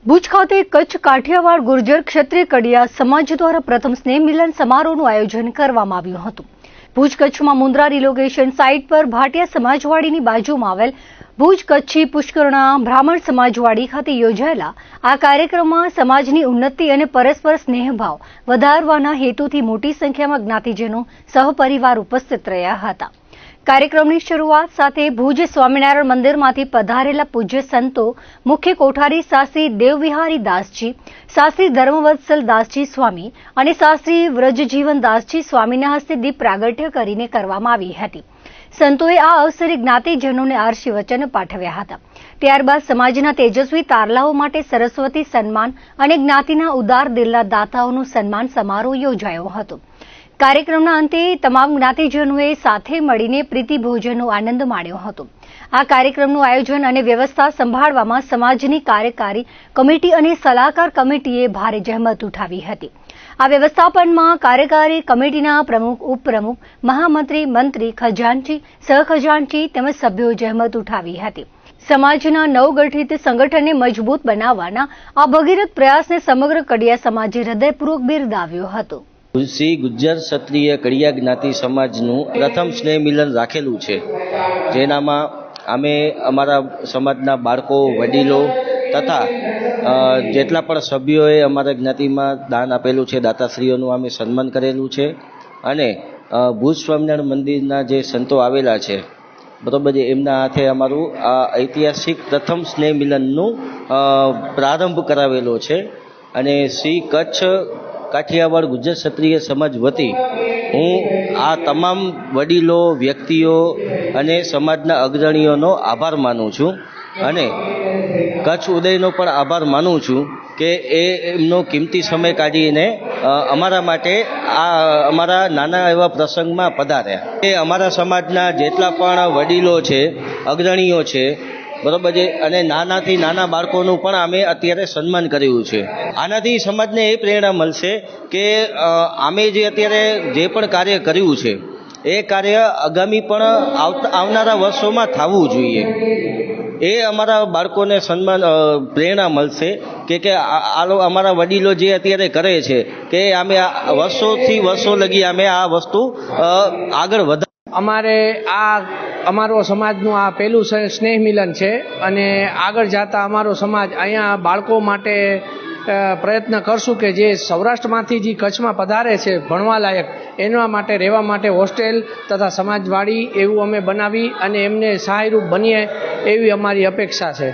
ભુજ ખાતે કચ્છ કાઠિયાવાડ ગુર્જર ક્ષત્રિય કડિયા સમાજ દ્વારા પ્રથમ સ્નેહ મિલન સમારોહનું આયોજન કરવામાં આવ્યું હતું। ભુજ કચ્છમાં મુન્દ્રા રિલોકેશન સાઇટ પર ભાટિયા સમાજવાડીની બાજુમાં આવેલ ભુજ કચ્છી પુષ્કરણા બ્રાહ્મણ સમાજવાડી ખાતે યોજાયેલા આ કાર્યક્રમમાં સમાજની ઉન્નતિ અને પરસ્પર સ્નેહભાવ વધારવાના હેતુથી મોટી સંખ્યામાં જ્ઞાતિજનો સહપરિવાર ઉપસ્થિત રહ્યા હતા। कार्यक्रमની શરૂઆત સાથે ભુજ સ્વામિનારાયણ મંદિરમાંથી પધારેલા પૂજ્ય સંતો મુખ્ય કોઠારી શાસ્ત્રી દેવવિહારી દાસજી, શાસ્ત્રી ધર્મવત્સલ દાસજી સ્વામી અને શાસ્ત્રી વ્રજજીવન દાસજી સ્વામીના હસ્તે દીપ પ્રાગટ્ય કરીને કરવામાં આવી હતી। સંતોએ આ અવસરે જ્ઞાતિજનોને આશીર્વચન પાઠવ્યા હતા। ત્યારબાદ સમાજના તેજસ્વી તારલાઓ માટે સરસ્વતી સન્માન અને જ્ઞાતિના ઉદાર દિલના દાતાઓનું સન્માન સમારોહ યોજાયો હતો। कार्यक्रमના અંતે તમામ જ્ઞાતિજનોએ સાથે મળીને પ્રીતિ ભોજનનો આનંદ માણ્યો હતો। આ કાર્યક્રમનું આયોજન અને વ્યવસ્થા સંભાળવામાં સમાજની કાર્યકારી કમિટી અને સલાહકાર કમિટીએ ભારે જહેમત ઉઠાવી હતી। આ વ્યવસ્થાપનમાં કાર્યકારી કમિટીના પ્રમુખ, ઉપપ્રમુખ, મહામંત્રી, મંત્રી, ખજાનચી, સહખજાનચી તેમજ સભ્યોએ જહેમત ઉઠાવી હતી। સમાજના નવગઠિત સંગઠનને મજબૂત બનાવવાના આ ભગીરથ પ્રયાસને સમગ્ર કડિયા સમાજે હૃદયપૂર્વક બિરદાવ્યો હતો। શ્રી ગુજ્જર ક્ષત્રિય કડિયા જ્ઞાતિ સમાજનું પ્રથમ સ્નેહ મિલન રાખેલું છે, જેનામાં અમે અમારા સમાજના બાળકો, વડીલો તથા જેટલા પણ સભ્યોએ અમારા જ્ઞાતિમાં દાન આપેલું છે, દાતાશ્રીઓનું અમે સન્માન કરેલું છે અને ભુજ સ્વામિનારાયણ મંદિરના જે સંતો આવેલા છે બરોબર છે, એમના હાથે અમારું આ ઐતિહાસિક પ્રથમ સ્નેહ મિલનનું પ્રારંભ કરાવેલો છે અને શ્રી કચ્છ કાઠિયાવાડ ગુજ્જર ક્ષત્રિય સમાજ વતી હું આ તમામ વડીલો, વ્યક્તિઓ અને સમાજના અગ્રણીઓનો આભાર માનું છું અને કચ્છ ઉદયનો પણ આભાર માનું છું કે એમનો કિંમતી સમય કાઢીને અમારા માટે આ અમારા નાના એવા પ્રસંગમાં પધાર્યા। એ અમારા સમાજના જેટલા પણ વડીલો છે, અગ્રણીઓ છે બરોબર છે અને નાનાથી નાના બાળકોનું પણ અમે અત્યારે સન્માન કર્યું છે। આનાથી સમાજને એ પ્રેરણા મળશે કે અમે જે અત્યારે જે પણ કાર્ય કર્યું છે એ કાર્ય આગામી પણ આવનારા વર્ષોમાં થવું જોઈએ। એ અમારા બાળકોને સન્માન પ્રેરણા મળશે કે અમારા વડીલો જે અત્યારે કરે છે કે અમે વર્ષોથી વર્ષો લગી અમે આ વસ્તુ આગળ વધાર અમારે અમારો સમાજનું આ પહેલું સ્નેહ મિલન છે અને આગળ જતા અમારો સમાજ અહીંયા બાળકો માટે પ્રયત્ન કરશું કે જે સૌરાષ્ટ્રમાંથી જે કચ્છમાં પધારે છે ભણવા લાયક, એના માટે રહેવા માટે હોસ્ટેલ તથા સમાજવાડી એવું અમે બનાવી અને એમને સહાયરૂપ બનીએ એવી અમારી અપેક્ષા છે।